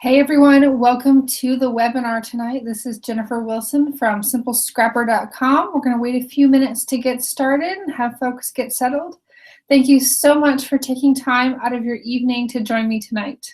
Hey everyone, welcome to the webinar tonight. This is Jennifer Wilson from simplescrapper.com. We're going to wait a few minutes to get started and have folks get settled. Thank you so much for taking time out of your evening to join me tonight.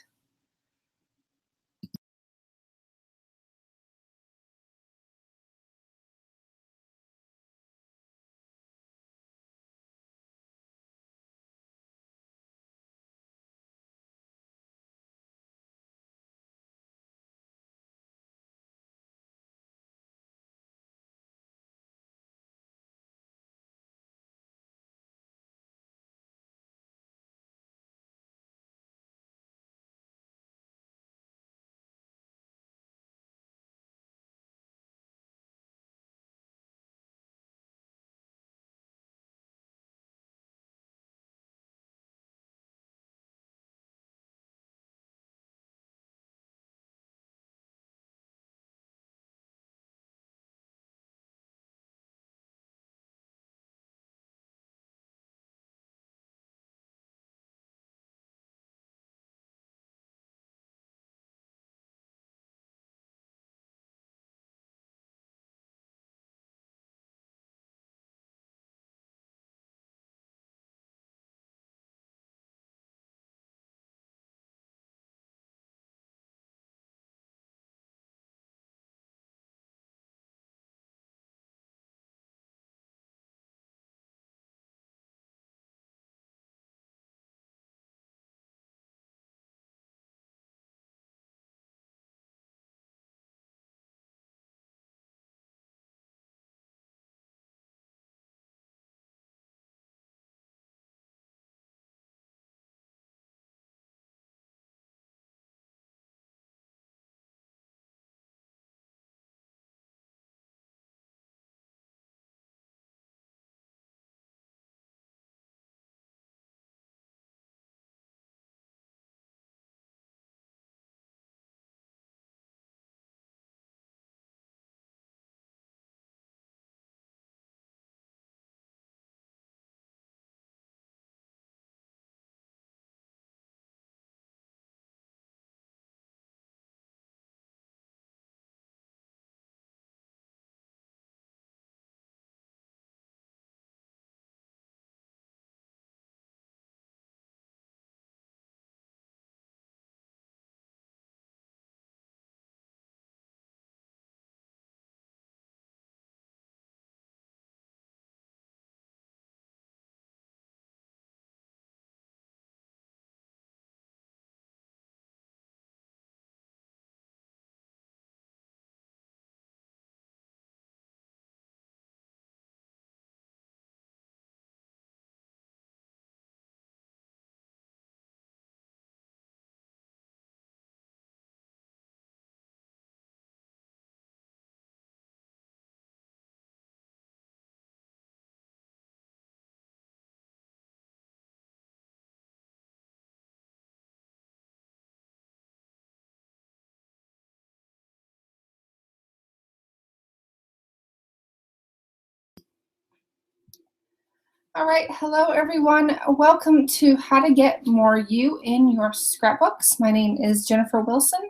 All right, hello everyone. Welcome to How to Get More You in Your Scrapbooks. My name is Jennifer Wilson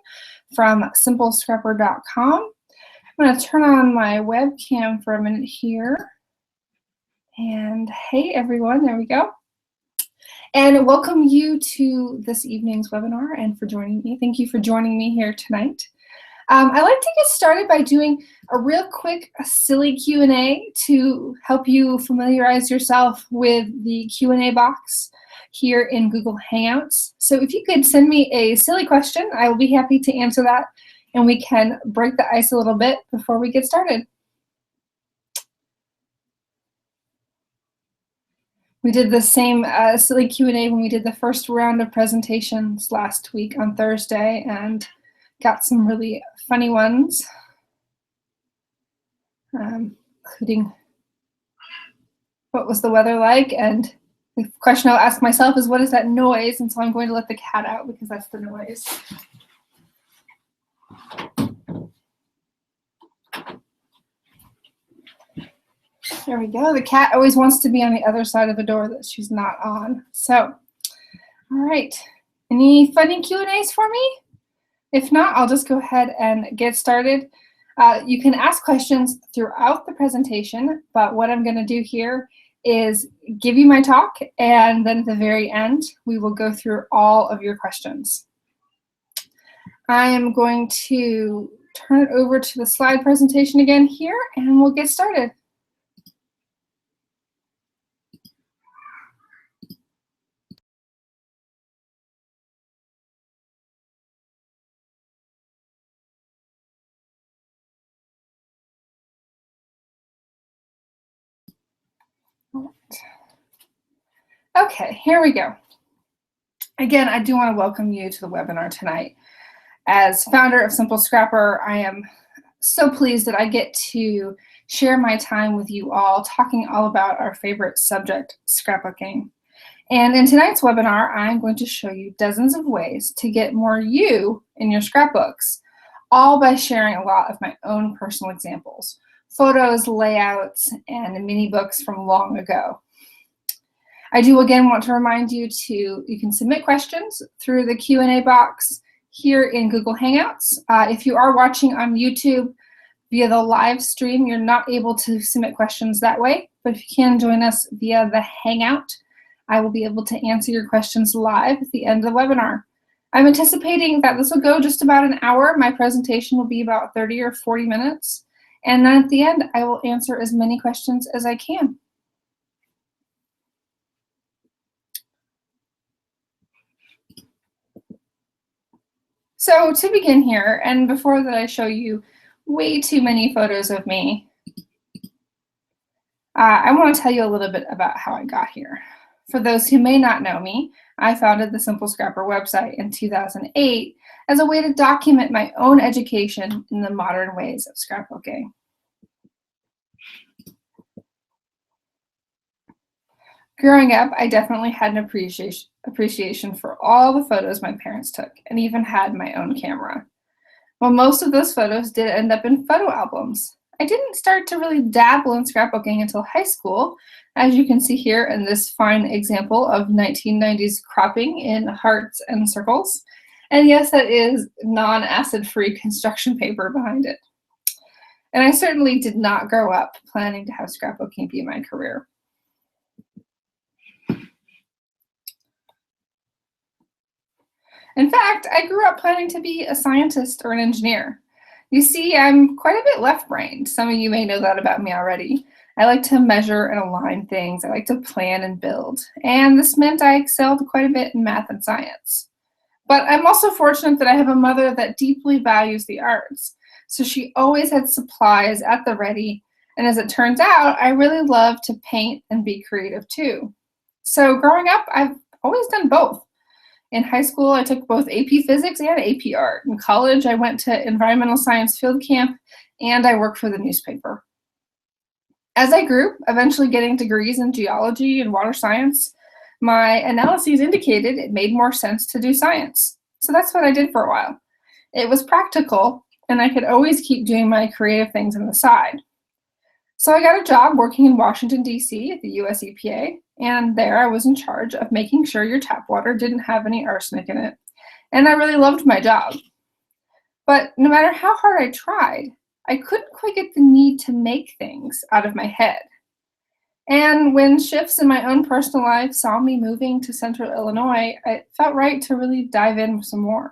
from simplescrapper.com. I'm going to turn on my webcam for a minute here. And hey everyone, there we go. And welcome you to this evening's webinar and for joining me. Thank you for joining me here tonight. I like to get started by doing a real quick silly Q&A to help you familiarize yourself with the Q&A box here in Google Hangouts. So if you could send me a silly question, I will be happy to answer that, and we can break the ice a little bit before we get started. We did the same silly Q&A when we did the first round of presentations last week on Thursday, and got some really funny ones, including what was the weather like, and the question I'll ask myself is what is that noise, and so I'm going to let the cat out because that's the noise. There we go. The cat always wants to be on the other side of the door that she's not on. So, all right. Any funny Q&As for me? If not, I'll just go ahead and get started. You can ask questions throughout the presentation, but what I'm going to do here is give you my talk, and then at the very end, we will go through all of your questions. I am going to turn it over to the slide presentation again here, and we'll get started. Okay, here we go. Again, I do want to welcome you to the webinar tonight. As founder of Simple Scrapper, I am so pleased that I get to share my time with you all, talking all about our favorite subject, scrapbooking. And in tonight's webinar, I'm going to show you dozens of ways to get more you in your scrapbooks, all by sharing a lot of my own personal examples, photos, layouts, and mini books from long ago. I do again want to remind you you can submit questions through the Q&A box here in Google Hangouts. If you are watching on YouTube via the live stream, you're not able to submit questions that way, but if you can join us via the Hangout, I will be able to answer your questions live at the end of the webinar. I'm anticipating that this will go just about an hour. My presentation will be about 30 or 40 minutes, and then at the end, I will answer as many questions as I can. So to begin here, and before that I show you way too many photos of me, I want to tell you a little bit about how I got here. For those who may not know me, I founded the Simple Scrapper website in 2008 as a way to document my own education in the modern ways of scrapbooking. Growing up, I definitely had an appreciation for all the photos my parents took, and even had my own camera. Well, most of those photos did end up in photo albums. I didn't start to really dabble in scrapbooking until high school, as you can see here in this fine example of 1990s cropping in hearts and circles. And yes, that is non-acid-free construction paper behind it. And I certainly did not grow up planning to have scrapbooking be my career. In fact, I grew up planning to be a scientist or an engineer. You see, I'm quite a bit left-brained. Some of you may know that about me already. I like to measure and align things. I like to plan and build. And this meant I excelled quite a bit in math and science. But I'm also fortunate that I have a mother that deeply values the arts. So she always had supplies at the ready. And as it turns out, I really love to paint and be creative too. So growing up, I've always done both. In high school, I took both AP Physics and AP Art. In college, I went to environmental science field camp, and I worked for the newspaper. As I grew, eventually getting degrees in geology and water science, my analyses indicated it made more sense to do science. So that's what I did for a while. It was practical, and I could always keep doing my creative things on the side. So I got a job working in Washington, D.C. at the US EPA, and there I was in charge of making sure your tap water didn't have any arsenic in it. And I really loved my job. But no matter how hard I tried, I couldn't quite get the need to make things out of my head. And when shifts in my own personal life saw me moving to Central Illinois, it felt right to really dive in some more.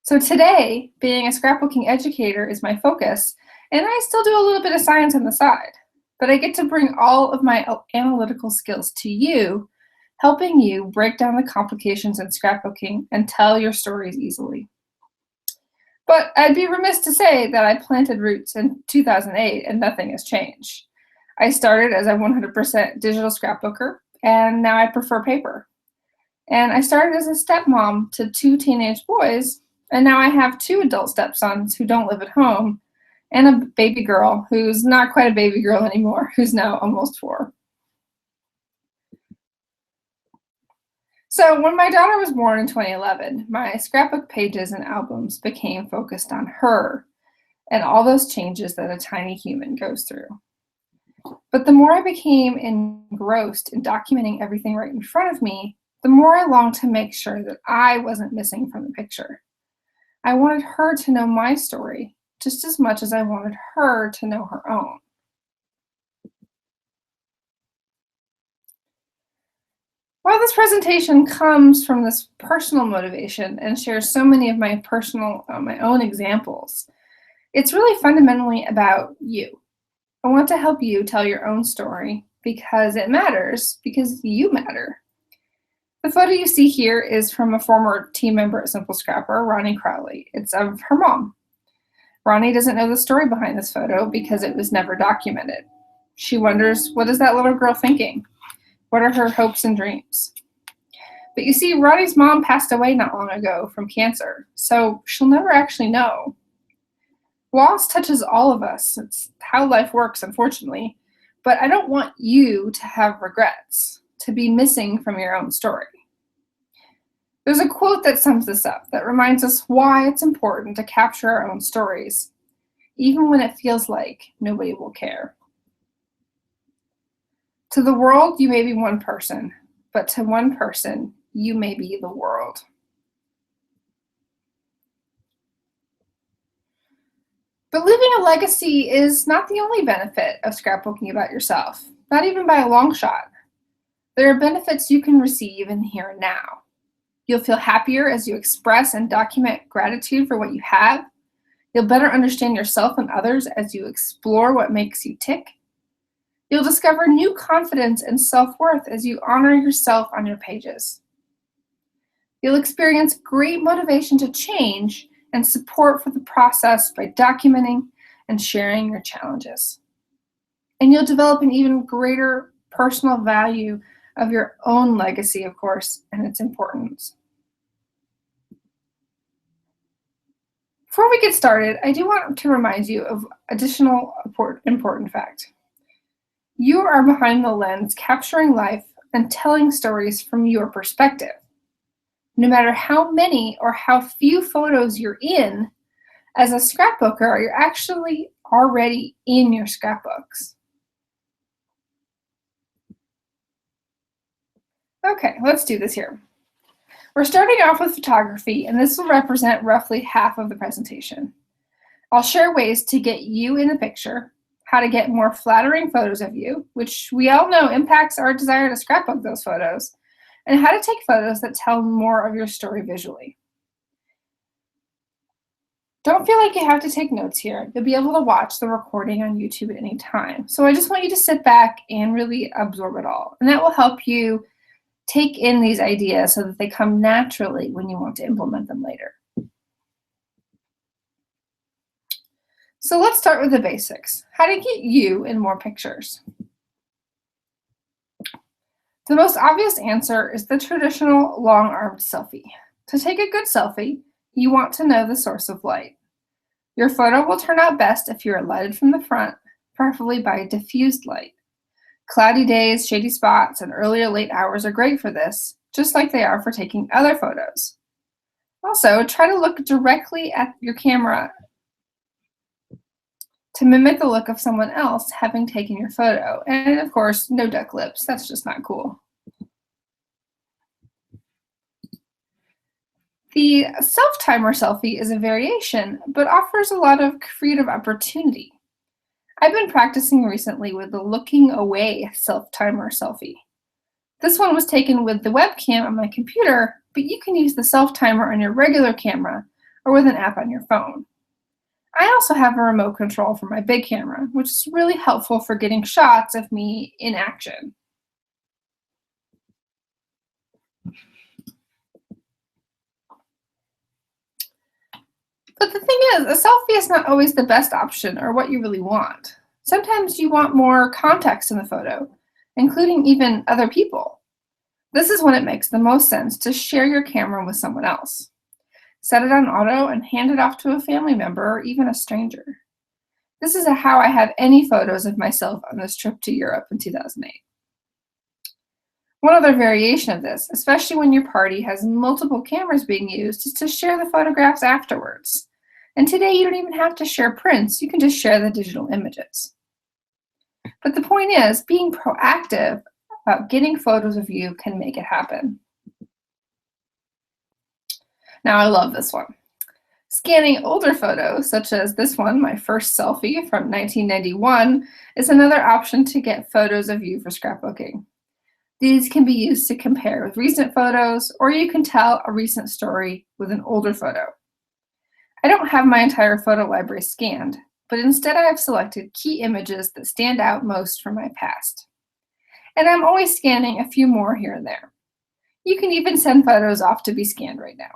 So today, being a scrapbooking educator is my focus, and I still do a little bit of science on the side, but I get to bring all of my analytical skills to you, helping you break down the complications in scrapbooking and tell your stories easily. But I'd be remiss to say that I planted roots in 2008 and nothing has changed. I started as a 100% digital scrapbooker, and now I prefer paper. And I started as a stepmom to 2 teenage boys, and now I have 2 adult stepsons who don't live at home, and a baby girl who's not quite a baby girl anymore, who's now almost 4. So when my daughter was born in 2011, my scrapbook pages and albums became focused on her and all those changes that a tiny human goes through. But the more I became engrossed in documenting everything right in front of me, the more I longed to make sure that I wasn't missing from the picture. I wanted her to know my story just as much as I wanted her to know her own. While this presentation comes from this personal motivation and shares so many of my my own examples, it's really fundamentally about you. I want to help you tell your own story because it matters, because you matter. The photo you see here is from a former team member at Simple Scrapper, Ronnie Crowley. It's of her mom. Ronnie doesn't know the story behind this photo because it was never documented. She wonders, what is that little girl thinking? What are her hopes and dreams? But you see, Ronnie's mom passed away not long ago from cancer, so she'll never actually know. Loss touches all of us. It's how life works, unfortunately. But I don't want you to have regrets, to be missing from your own story. There's a quote that sums this up, that reminds us why it's important to capture our own stories, even when it feels like nobody will care. To the world, you may be one person, but to one person, you may be the world. But leaving a legacy is not the only benefit of scrapbooking about yourself, not even by a long shot. There are benefits you can receive in the here and now. You'll feel happier as you express and document gratitude for what you have. You'll better understand yourself and others as you explore what makes you tick. You'll discover new confidence and self-worth as you honor yourself on your pages. You'll experience great motivation to change and support for the process by documenting and sharing your challenges. And you'll develop an even greater personal value of your own legacy, of course, and its importance. Before we get started, I do want to remind you of additional important fact. You are behind the lens, capturing life and telling stories from your perspective. No matter how many or how few photos you're in, as a scrapbooker, you're actually already in your scrapbooks. Okay, let's do this here. We're starting off with photography, and this will represent roughly half of the presentation. I'll share ways to get you in the picture, how to get more flattering photos of you, which we all know impacts our desire to scrapbook those photos, and how to take photos that tell more of your story visually. Don't feel like you have to take notes here. You'll be able to watch the recording on YouTube at any time. So I just want you to sit back and really absorb it all, and that will help you take in these ideas so that they come naturally when you want to implement them later. So let's start with the basics. How to get you in more pictures. The most obvious answer is the traditional long-armed selfie. To take a good selfie, you want to know the source of light. Your photo will turn out best if you are lighted from the front, preferably by diffused light. Cloudy days, shady spots, and early or late hours are great for this, just like they are for taking other photos. Also, try to look directly at your camera to mimic the look of someone else having taken your photo. And of course, no duck lips, that's just not cool. The Selftimer Selfie is a variation, but offers a lot of creative opportunity. I've been practicing recently with the looking away Selftimer Selfie. This one was taken with the webcam on my computer, but you can use the self-timer on your regular camera or with an app on your phone. I also have a remote control for my big camera, which is really helpful for getting shots of me in action. But the thing is, a selfie is not always the best option or what you really want. Sometimes you want more context in the photo, including even other people. This is when it makes the most sense to share your camera with someone else. Set it on auto and hand it off to a family member or even a stranger. This is how I have any photos of myself on this trip to Europe in 2008. One other variation of this, especially when your party has multiple cameras being used, is to share the photographs afterwards. And today you don't even have to share prints, you can just share the digital images. But the point is, being proactive about getting photos of you can make it happen. Now I love this one. Scanning older photos, such as this one, my first selfie from 1991, is another option to get photos of you for scrapbooking. These can be used to compare with recent photos, or you can tell a recent story with an older photo. I don't have my entire photo library scanned, but instead I have selected key images that stand out most from my past. And I'm always scanning a few more here and there. You can even send photos off to be scanned right now.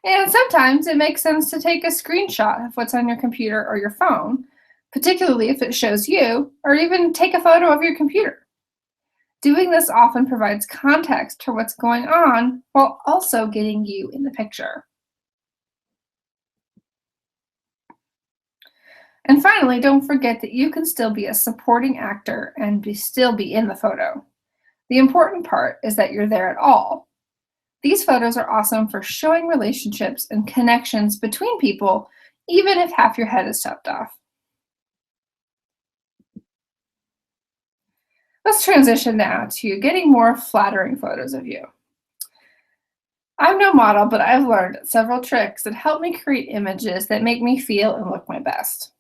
And sometimes it makes sense to take a screenshot of what's on your computer or your phone, particularly if it shows you, or even take a photo of your computer. Doing this often provides context for what's going on while also getting you in the picture. And finally, don't forget that you can still be a supporting actor and still be in the photo. The important part is that you're there at all. These photos are awesome for showing relationships and connections between people, even if half your head is chopped off. Let's transition now to getting more flattering photos of you. I'm no model, but I've learned several tricks that help me create images that make me feel and look my best.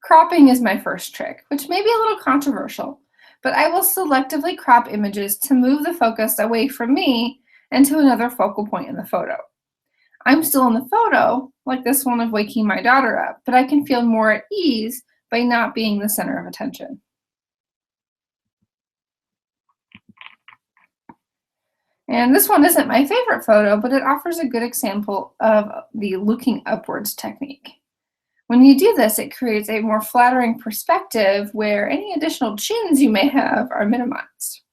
Cropping is my first trick, which may be a little controversial, but I will selectively crop images to move the focus away from me and to another focal point in the photo. I'm still in the photo, like this one of waking my daughter up, but I can feel more at ease by not being the center of attention. And this one isn't my favorite photo, but it offers a good example of the looking upwards technique. When you do this, it creates a more flattering perspective where any additional chins you may have are minimized.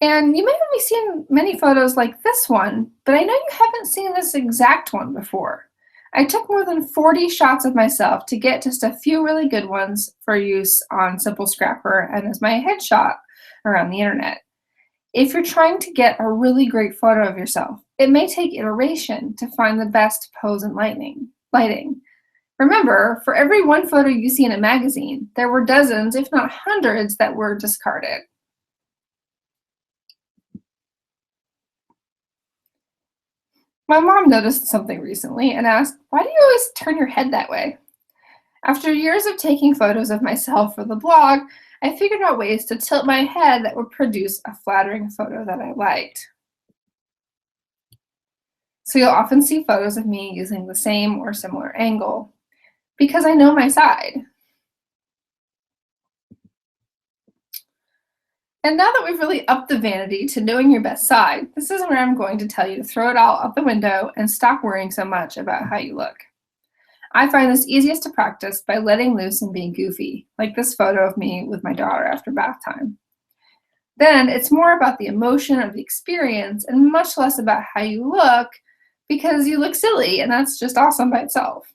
And you may have seen many photos like this one, but I know you haven't seen this exact one before. I took more than 40 shots of myself to get just a few really good ones for use on Simple Scrapper and as my headshot around the internet. If you're trying to get a really great photo of yourself, it may take iteration to find the best pose and lighting. Remember, for every one photo you see in a magazine, there were dozens, if not hundreds, that were discarded. My mom noticed something recently and asked, "Why do you always turn your head that way?" After years of taking photos of myself for the blog, I figured out ways to tilt my head that would produce a flattering photo that I liked. So you'll often see photos of me using the same or similar angle because I know my side. And now that we've really upped the vanity to knowing your best side, this is where I'm going to tell you to throw it all out the window and stop worrying so much about how you look. I find this easiest to practice by letting loose and being goofy, like this photo of me with my daughter after bath time. Then it's more about the emotion of the experience and much less about how you look because you look silly and that's just awesome by itself.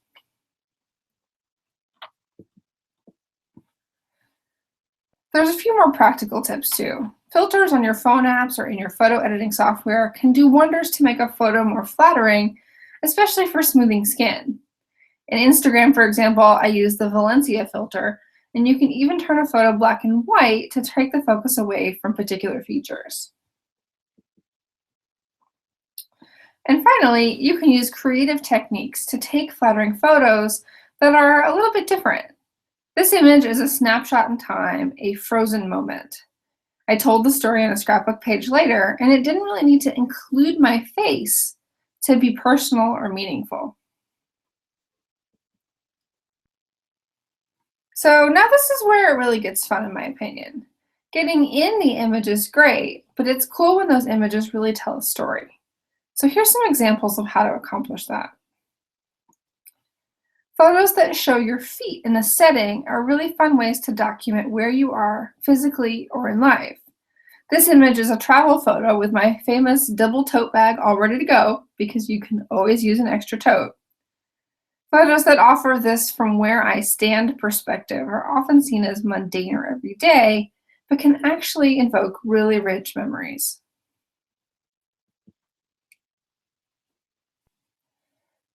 There's a few more practical tips too. Filters on your phone apps or in your photo editing software can do wonders to make a photo more flattering, especially for smoothing skin. In Instagram, for example, I use the Valencia filter, and you can even turn a photo black and white to take the focus away from particular features. And finally, you can use creative techniques to take flattering photos that are a little bit different. This image is a snapshot in time, a frozen moment. I told the story on a scrapbook page later, and it didn't really need to include my face to be personal or meaningful. So now this is where it really gets fun, in my opinion. Getting in the image is great, but it's cool when those images really tell a story. So here's some examples of how to accomplish that. Photos that show your feet in a setting are really fun ways to document where you are physically or in life. This image is a travel photo with my famous double tote bag all ready to go because you can always use an extra tote. Photos that offer this from where I stand perspective are often seen as mundane or everyday, but can actually invoke really rich memories.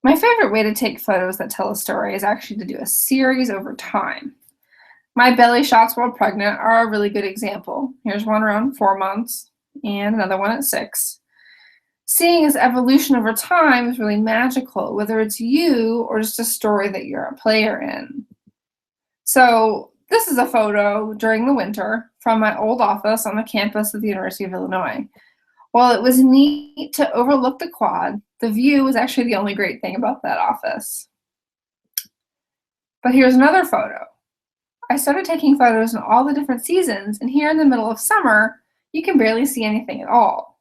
My favorite way to take photos that tell a story is actually to do a series over time. My belly shots while pregnant are a really good example. Here's one around 4 months and another one at 6. Seeing his evolution over time is really magical, whether it's you or just a story that you're a player in. So this is a photo during the winter from my old office on the campus of the University of Illinois. While it was neat to overlook the quad, the view was actually the only great thing about that office. But here's another photo. I started taking photos in all the different seasons, and here in the middle of summer, you can barely see anything at all.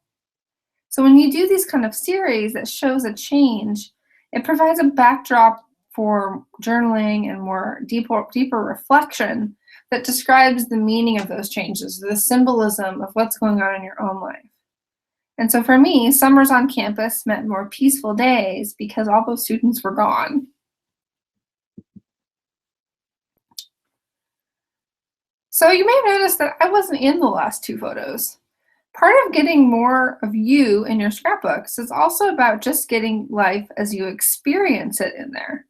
So when you do these kind of series that shows a change, it provides a backdrop for journaling and more deeper reflection that describes the meaning of those changes, the symbolism of what's going on in your own life. And so for me, summers on campus meant more peaceful days because all those students were gone. So you may have noticed that I wasn't in the last 2 photos. Part of getting more of you in your scrapbooks is also about just getting life as you experience it in there.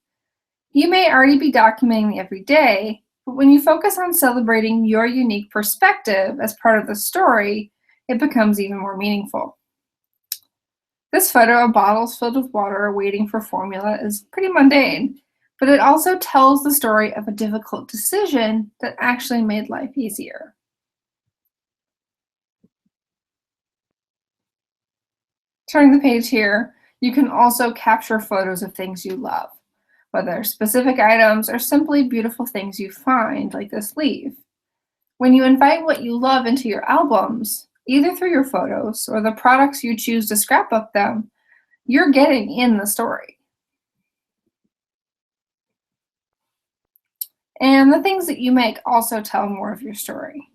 You may already be documenting the everyday, but when you focus on celebrating your unique perspective as part of the story, it becomes even more meaningful. This photo of bottles filled with water waiting for formula is pretty mundane, but it also tells the story of a difficult decision that actually made life easier. Turning the page here, you can also capture photos of things you love, whether specific items or simply beautiful things you find, like this leaf. When you invite what you love into your albums, either through your photos or the products you choose to scrapbook them, you're getting in the story. And the things that you make also tell more of your story.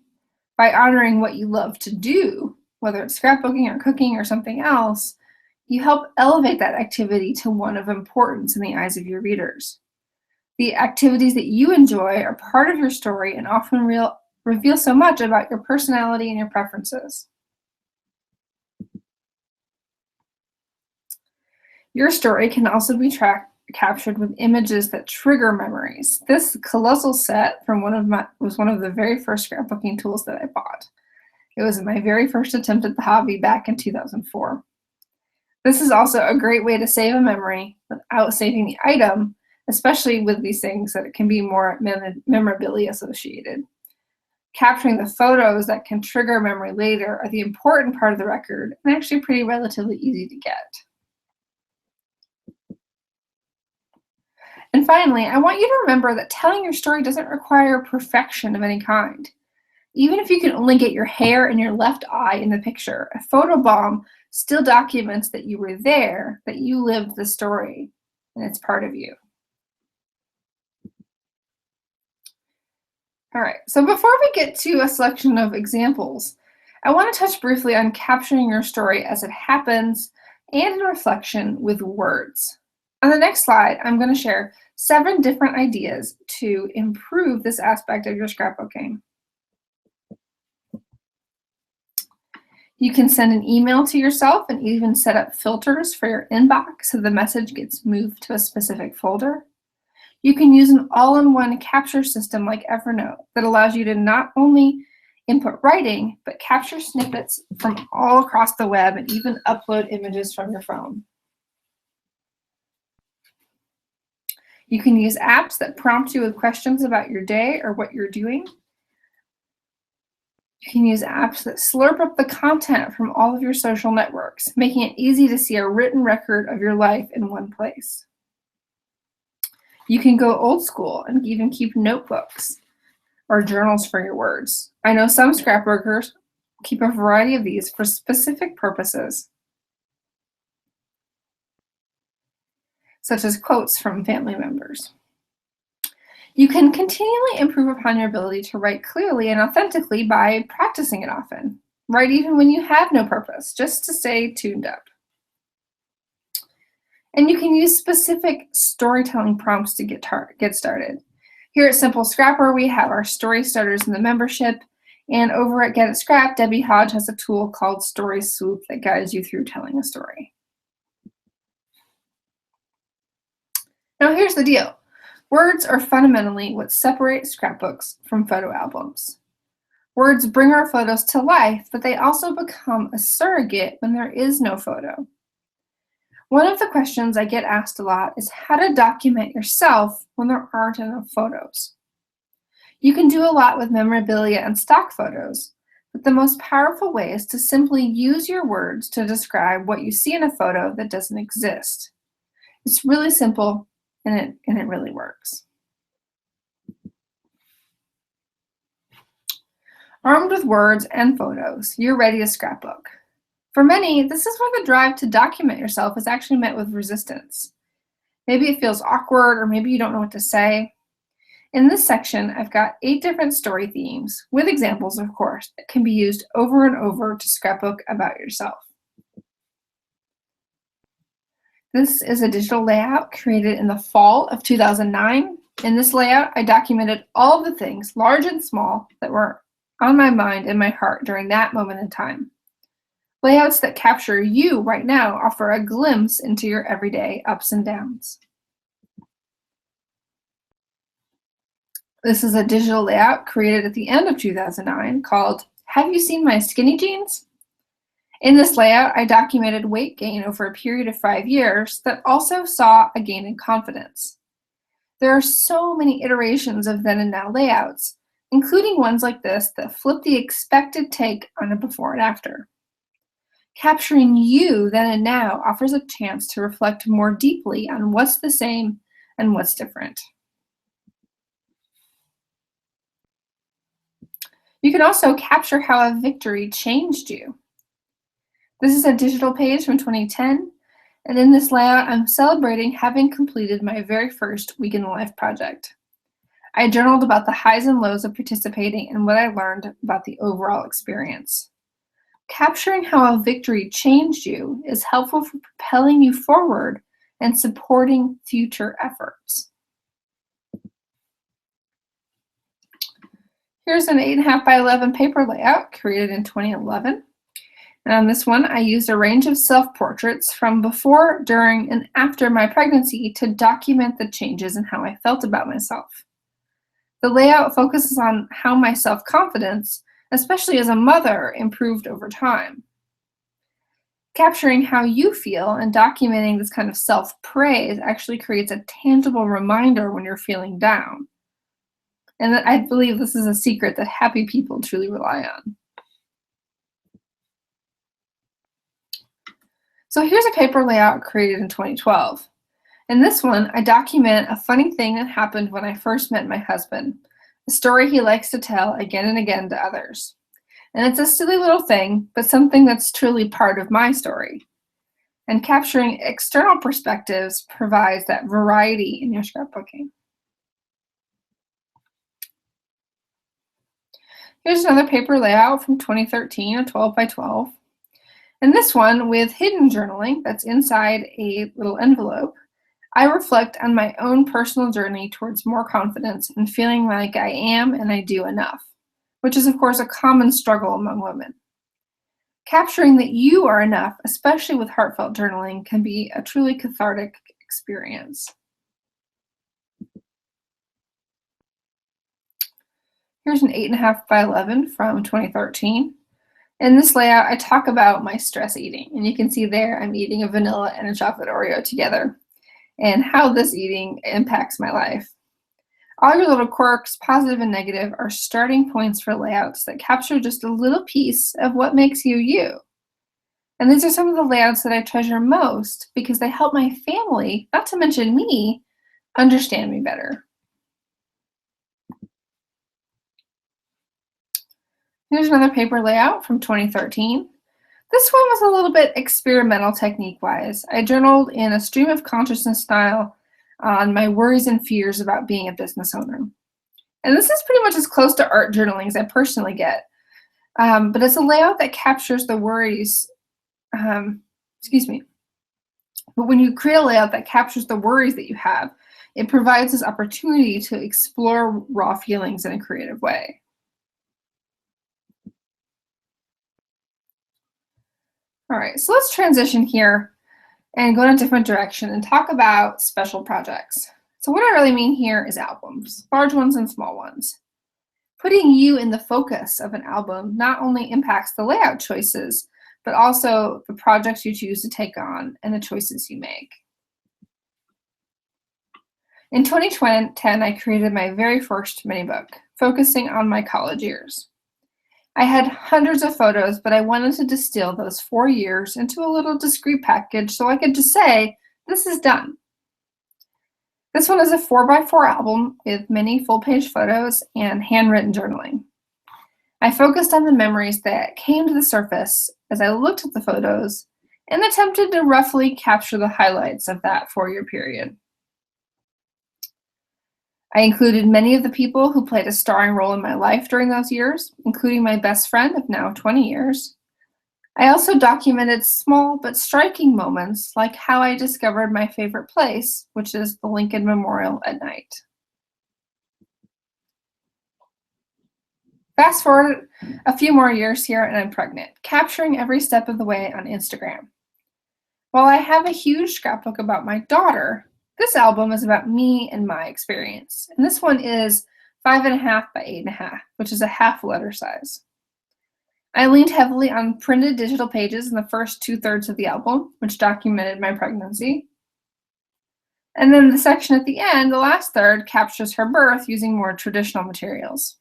By honoring what you love to do, whether it's scrapbooking or cooking or something else, you help elevate that activity to one of importance in the eyes of your readers. The activities that you enjoy are part of your story and often reveal so much about your personality and your preferences. Your story can also be captured with images that trigger memories. This colossal set from was one of the very first scrapbooking tools that I bought. It was my very first attempt at the hobby back in 2004. This is also a great way to save a memory without saving the item, especially with these things that it can be more memorabilia associated. Capturing the photos that can trigger memory later are the important part of the record and actually pretty relatively easy to get. And finally, I want you to remember that telling your story doesn't require perfection of any kind. Even if you can only get your hair and your left eye in the picture, a photobomb still documents that you were there, that you lived the story, and it's part of you. All right, so before we get to a selection of examples, I want to touch briefly on capturing your story as it happens and in reflection with words. On the next slide, I'm going to share 7 different ideas to improve this aspect of your scrapbooking. You can send an email to yourself and even set up filters for your inbox so the message gets moved to a specific folder. You can use an all-in-one capture system like Evernote that allows you to not only input writing, but capture snippets from all across the web and even upload images from your phone. You can use apps that prompt you with questions about your day or what you're doing. You can use apps that slurp up the content from all of your social networks, making it easy to see a written record of your life in one place. You can go old school and even keep notebooks or journals for your words. I know some scrapbookers keep a variety of these for specific purposes, such as quotes from family members. You can continually improve upon your ability to write clearly and authentically by practicing it often. Write even when you have no purpose, just to stay tuned up. And you can use specific storytelling prompts to get started. Here at Simple Scrapper, we have our story starters in the membership, and over at Get It Scrap, Debbie Hodge has a tool called Story Swoop that guides you through telling a story. Now here's the deal. Words are fundamentally what separate scrapbooks from photo albums. Words bring our photos to life, but they also become a surrogate when there is no photo. One of the questions I get asked a lot is how to document yourself when there aren't enough photos. You can do a lot with memorabilia and stock photos, but the most powerful way is to simply use your words to describe what you see in a photo that doesn't exist. It's really simple, and it really works. Armed with words and photos, you're ready to scrapbook. For many, this is where the drive to document yourself is actually met with resistance. Maybe it feels awkward, or maybe you don't know what to say. In this section, I've got 8 different story themes, with examples, of course, that can be used over and over to scrapbook about yourself. This is a digital layout created in the fall of 2009. In this layout, I documented all of the things, large and small, that were on my mind and my heart during that moment in time. Layouts that capture you right now offer a glimpse into your everyday ups and downs. This is a digital layout created at the end of 2009 called Have You Seen My Skinny Jeans? In this layout, I documented weight gain over a period of 5 years that also saw a gain in confidence. There are so many iterations of then and now layouts, including ones like this that flip the expected take on a before and after. Capturing you then and now offers a chance to reflect more deeply on what's the same and what's different. You can also capture how a victory changed you. This is a digital page from 2010, and in this layout, I'm celebrating having completed my very first Week in the Life project. I journaled about the highs and lows of participating and what I learned about the overall experience. Capturing how a victory changed you is helpful for propelling you forward and supporting future efforts. Here's an 8.5 by 11 paper layout created in 2011. And on this one, I used a range of self-portraits from before, during, and after my pregnancy to document the changes in how I felt about myself. The layout focuses on how my self-confidence, especially as a mother, improved over time. Capturing how you feel and documenting this kind of self-praise actually creates a tangible reminder when you're feeling down. And I believe this is a secret that happy people truly rely on. So here's a paper layout created in 2012. In this one, I document a funny thing that happened when I first met my husband, a story he likes to tell again and again to others. And it's a silly little thing, but something that's truly part of my story. And capturing external perspectives provides that variety in your scrapbooking. Here's another paper layout from 2013, a 12 by 12. And this one, with hidden journaling that's inside a little envelope, I reflect on my own personal journey towards more confidence and feeling like I am and I do enough, which is, of course, a common struggle among women. Capturing that you are enough, especially with heartfelt journaling, can be a truly cathartic experience. Here's an 8.5 by 11 from 2013. In this layout, I talk about my stress eating, and you can see there I'm eating a vanilla and a chocolate Oreo together, and how this eating impacts my life. All your little quirks, positive and negative, are starting points for layouts that capture just a little piece of what makes you you. And these are some of the layouts that I treasure most because they help my family, not to mention me, understand me better. Here's another paper layout from 2013. This one was a little bit experimental technique-wise. I journaled in a stream of consciousness style on my worries and fears about being a business owner. And this is pretty much as close to art journaling as I personally get. But it's a layout that captures the worries, But when you create a layout that captures the worries that you have, it provides this opportunity to explore raw feelings in a creative way. All right, so let's transition here and go in a different direction and talk about special projects. So what I really mean here is albums, large ones and small ones. Putting you in the focus of an album not only impacts the layout choices, but also the projects you choose to take on and the choices you make. In 2010, I created my very first mini book, focusing on my college years. I had hundreds of photos, but I wanted to distill those 4 years into a little discrete package so I could just say, this is done. This one is a 4x4 album with many full-page photos and handwritten journaling. I focused on the memories that came to the surface as I looked at the photos and attempted to roughly capture the highlights of that 4-year period. I included many of the people who played a starring role in my life during those years, including my best friend of now 20 years. I also documented small but striking moments, like how I discovered my favorite place, which is the Lincoln Memorial at night. Fast forward a few more years here and I'm pregnant, capturing every step of the way on Instagram. While I have a huge scrapbook about my daughter, this album is about me and my experience. And this one is 5.5 by 8.5, which is a half letter size. I leaned heavily on printed digital pages in the first 2/3 of the album, which documented my pregnancy. And then the section at the end, the last third, captures her birth using more traditional materials.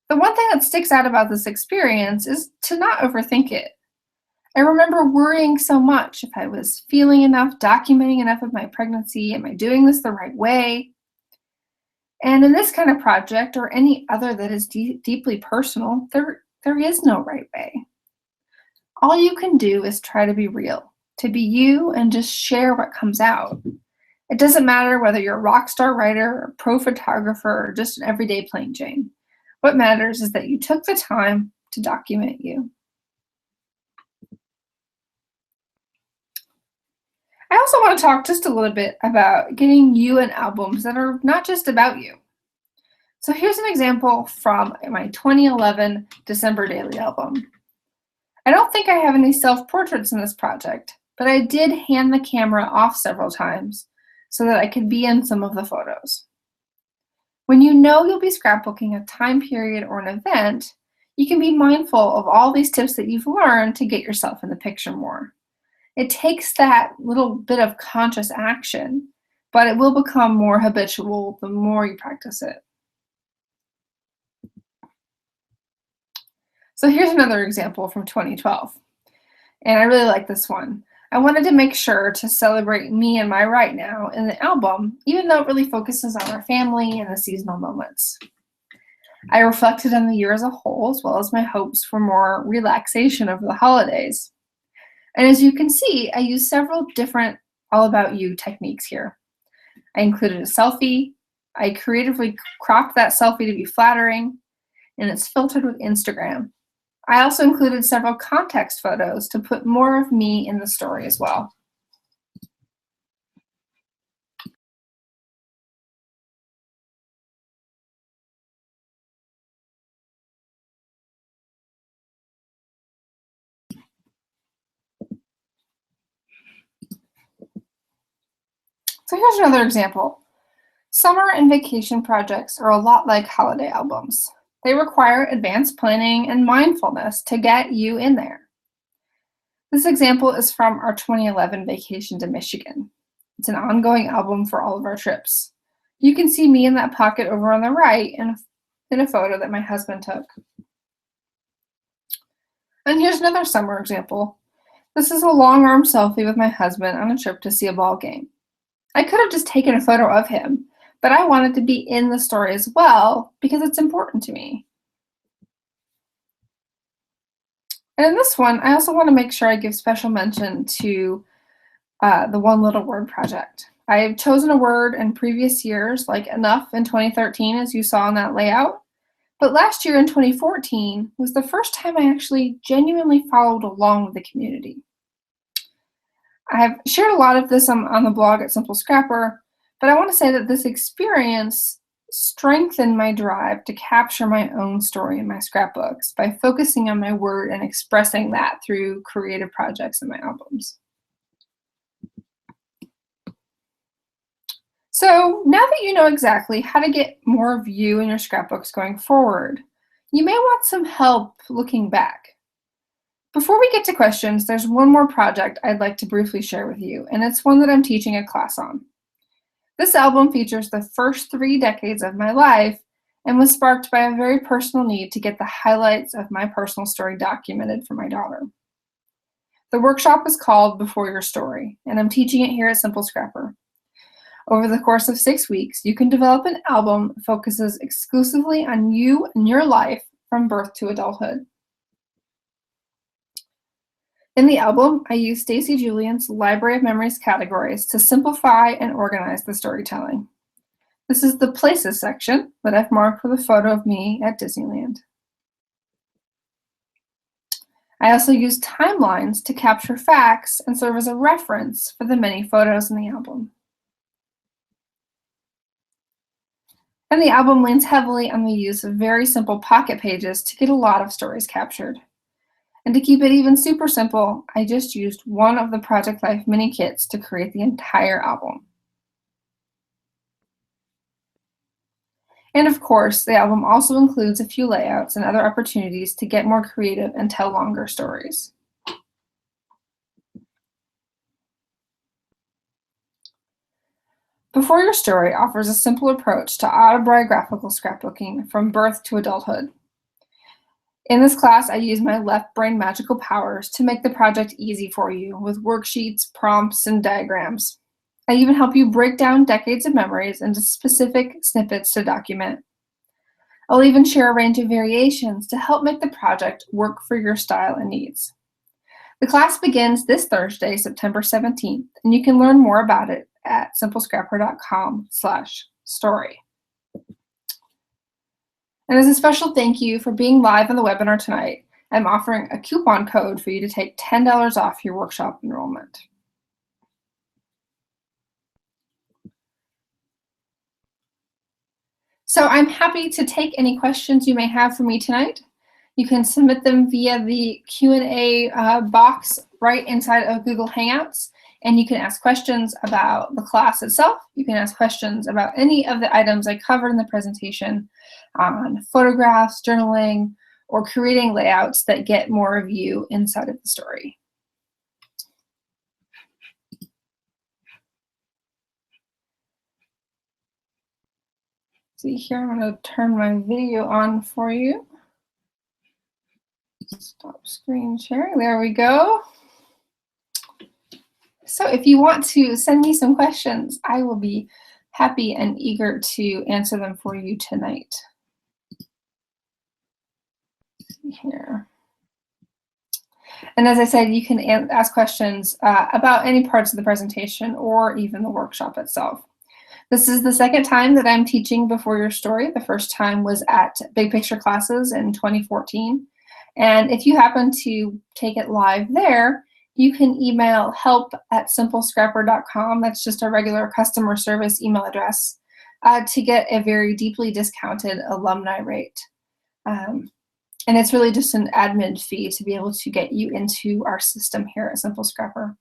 The one thing that sticks out about this experience is to not overthink it. I remember worrying so much if I was feeling enough, documenting enough of my pregnancy, am I doing this the right way? And in this kind of project, or any other that is deeply personal, there is no right way. All you can do is try to be real, to be you and just share what comes out. It doesn't matter whether you're a rock star writer, a pro photographer, or just an everyday plain Jane. What matters is that you took the time to document you. I also want to talk just a little bit about getting you in albums that are not just about you. So here's an example from my 2011 December daily album. I don't think I have any self-portraits in this project, but I did hand the camera off several times so that I could be in some of the photos. When you know you'll be scrapbooking a time period or an event, you can be mindful of all these tips that you've learned to get yourself in the picture more. It takes that little bit of conscious action, but it will become more habitual the more you practice it. So here's another example from 2012, and I really like this one. I wanted to make sure to celebrate me and my right now in the album, even though it really focuses on our family and the seasonal moments. I reflected on the year as a whole, as well as my hopes for more relaxation over the holidays. And as you can see, I used several different all about you techniques here. I included a selfie. I creatively cropped that selfie to be flattering, and it's filtered with Instagram. I also included several context photos to put more of me in the story as well. So here's another example. Summer and vacation projects are a lot like holiday albums. They require advanced planning and mindfulness to get you in there. This example is from our 2011 vacation to Michigan. It's an ongoing album for all of our trips. You can see me in that pocket over on the right in a photo that my husband took. And here's another summer example. This is a long arm selfie with my husband on a trip to see a ball game. I could have just taken a photo of him, but I wanted to be in the story as well because it's important to me. And in this one, I also want to make sure I give special mention to the One Little Word project. I've chosen a word in previous years, like enough in 2013, as you saw in that layout. But last year in 2014 was the first time I actually genuinely followed along with the community. I've shared a lot of this on the blog at Simple Scrapper, but I want to say that this experience strengthened my drive to capture my own story in my scrapbooks by focusing on my word and expressing that through creative projects in my albums. So now that you know exactly how to get more of you in your scrapbooks going forward, you may want some help looking back. Before we get to questions, there's one more project I'd like to briefly share with you, and it's one that I'm teaching a class on. This album features the first 3 decades of my life and was sparked by a very personal need to get the highlights of my personal story documented for my daughter. The workshop is called Before Your Story, and I'm teaching it here at Simple Scrapper. Over the course of 6 weeks, you can develop an album that focuses exclusively on you and your life from birth to adulthood. In the album, I use Stacy Julian's Library of Memories categories to simplify and organize the storytelling. This is the Places section that I've marked with a photo of me at Disneyland. I also use timelines to capture facts and serve as a reference for the many photos in the album. And the album leans heavily on the use of very simple pocket pages to get a lot of stories captured. And to keep it even super simple, I just used one of the Project Life mini kits to create the entire album. And of course, the album also includes a few layouts and other opportunities to get more creative and tell longer stories. Before Your Story offers a simple approach to autobiographical scrapbooking from birth to adulthood. In this class, I use my left brain magical powers to make the project easy for you with worksheets, prompts, and diagrams. I even help you break down decades of memories into specific snippets to document. I'll even share a range of variations to help make the project work for your style and needs. The class begins this Thursday, September 17th, and you can learn more about it at simplescrapper.com/story. And as a special thank you for being live on the webinar tonight, I'm offering a coupon code for you to take $10 off your workshop enrollment. So I'm happy to take any questions you may have for me tonight. You can submit them via the Q&A box right inside of Google Hangouts, and you can ask questions about the class itself. You can ask questions about any of the items I covered in the presentation on photographs, journaling, or creating layouts that get more of you inside of the story. See here, I'm going to turn my video on for you. Stop screen sharing. There we go. So if you want to send me some questions, I will be happy and eager to answer them for you tonight. Let's see here. And as I said, you can ask questions about any parts of the presentation or even the workshop itself. This is the second time that I'm teaching Before Your Story. The first time was at Big Picture classes in 2014. And if you happen to take it live there, you can email help@simplescrapper.com. That's just a regular customer service email address to get a very deeply discounted alumni rate. And it's really just an admin fee to be able to get you into our system here at Simple Scrapper.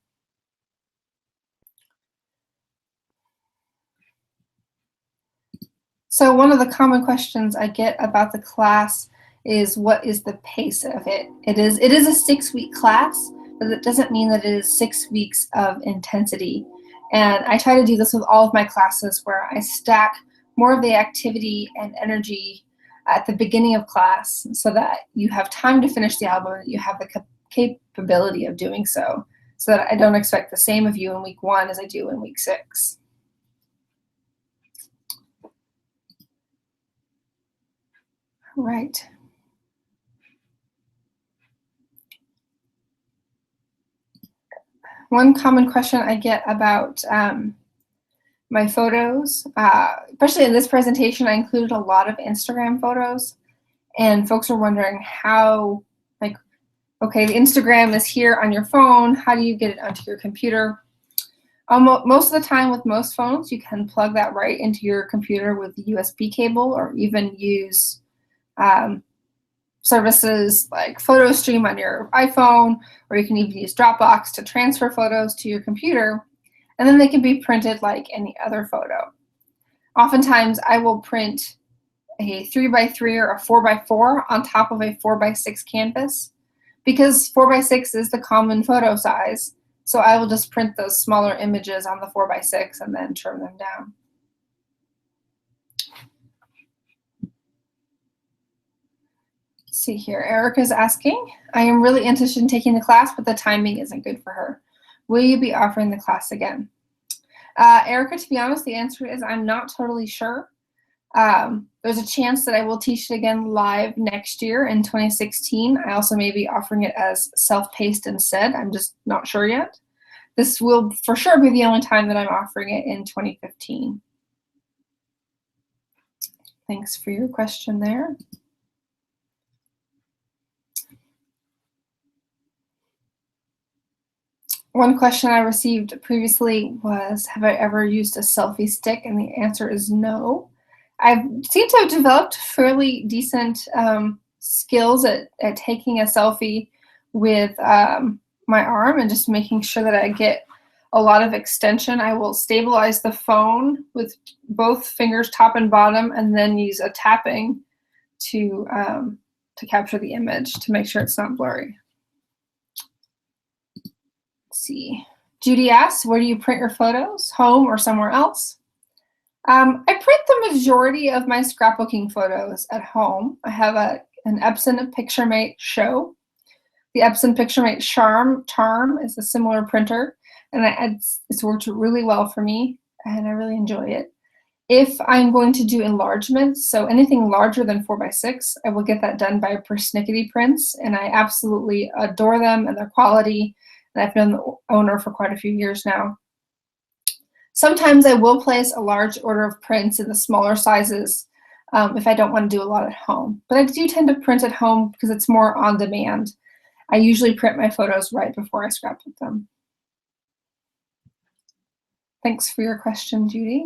So one of the common questions I get about the class is, what is the pace of it? It is a 6-week class, but it doesn't mean that it is 6 weeks of intensity. And I try to do this with all of my classes, where I stack more of the activity and energy at the beginning of class so that you have time to finish the album, and you have the capability of doing so that I don't expect the same of you in week 1 as I do in week 6. All right. One common question I get about my photos, especially in this presentation, I included a lot of Instagram photos, and folks are wondering how, like, okay, the Instagram is here on your phone, how do you get it onto your computer? Most of the time with most phones, you can plug that right into your computer with the USB cable, or even use services like PhotoStream on your iPhone, or you can even use Dropbox to transfer photos to your computer, and then they can be printed like any other photo. Oftentimes I will print a 3x3 or a 4x4 on top of a 4x6 canvas because 4x6 is the common photo size. So I will just print those smaller images on the 4x6 and then trim them down. Let's see here, Erica's asking, I am really interested in taking the class, but the timing isn't good for her. Will you be offering the class again? Erica, to be honest, the answer is I'm not totally sure. There's a chance that I will teach it again live next year in 2016. I also may be offering it as self-paced instead. I'm just not sure yet. This will for sure be the only time that I'm offering it in 2015. Thanks for your question there. One question I received previously was, have I ever used a selfie stick? And the answer is no. I seem to have developed fairly decent skills at taking a selfie with my arm and just making sure that I get a lot of extension. I will stabilize the phone with both fingers, top and bottom, and then use a tapping to capture the image to make sure it's not blurry. Let's see. Judy asks, where do you print your photos, home or somewhere else? I print the majority of my scrapbooking photos at home. I have an Epson PictureMate Show. The Epson PictureMate Charm is a similar printer, and it's worked really well for me, and I really enjoy it. If I'm going to do enlargements, so anything larger than 4x6, I will get that done by Persnickety Prints, and I absolutely adore them and their quality, and I've been the owner for quite a few years now. Sometimes I will place a large order of prints in the smaller sizes if I don't want to do a lot at home. But I do tend to print at home because it's more on demand. I usually print my photos right before I scrapbook them. Thanks for your question, Judy.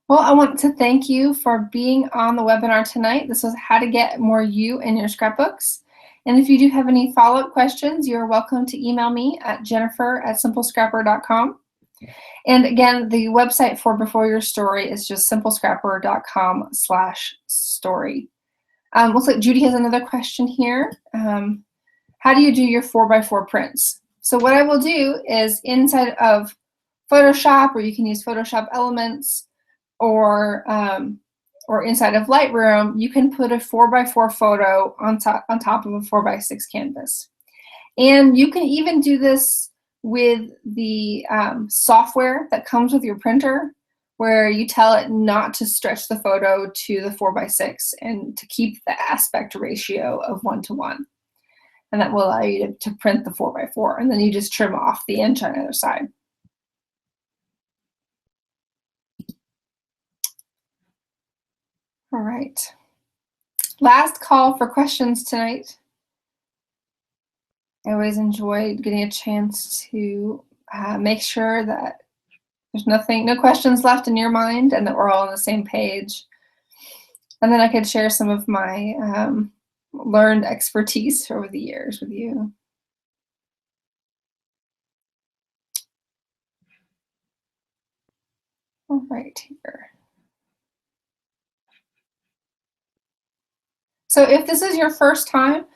Well, I want to thank you for being on the webinar tonight. This was how to get more you in your scrapbooks. And if you do have any follow-up questions, you're welcome to email me at jennifer@simplescrapper.com. And again, the website for Before Your Story is just simplescrapper.com/story. Looks like Judy has another question here. How do you do your 4x4 prints? So what I will do is inside of Photoshop, or you can use Photoshop Elements, or inside of Lightroom, you can put a 4x4 photo on top of a 4x6 canvas. And you can even do this with the software that comes with your printer, where you tell it not to stretch the photo to the 4x6 and to keep the aspect ratio of 1:1. And that will allow you to print the 4x4, and then you just trim off the inch on the other side. All right. Last call for questions tonight. I always enjoy getting a chance to make sure that there's no questions left in your mind and that we're all on the same page. And then I could share some of my learned expertise over the years with you. All right, here. So if this is your first time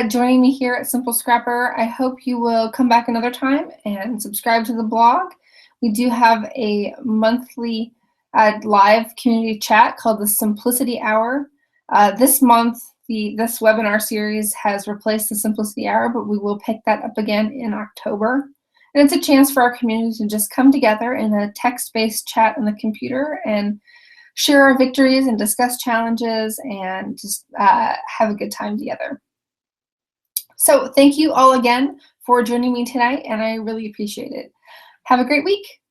joining me here at Simple Scrapper, I hope you will come back another time and subscribe to the blog. We do have a monthly live community chat called the Simplicity Hour. This month, this webinar series has replaced the Simplicity Hour, but we will pick that up again in October. And it's a chance for our community to just come together in a text-based chat on the computer and share our victories and discuss challenges and just have a good time together. So thank you all again for joining me tonight, and I really appreciate it. Have a great week.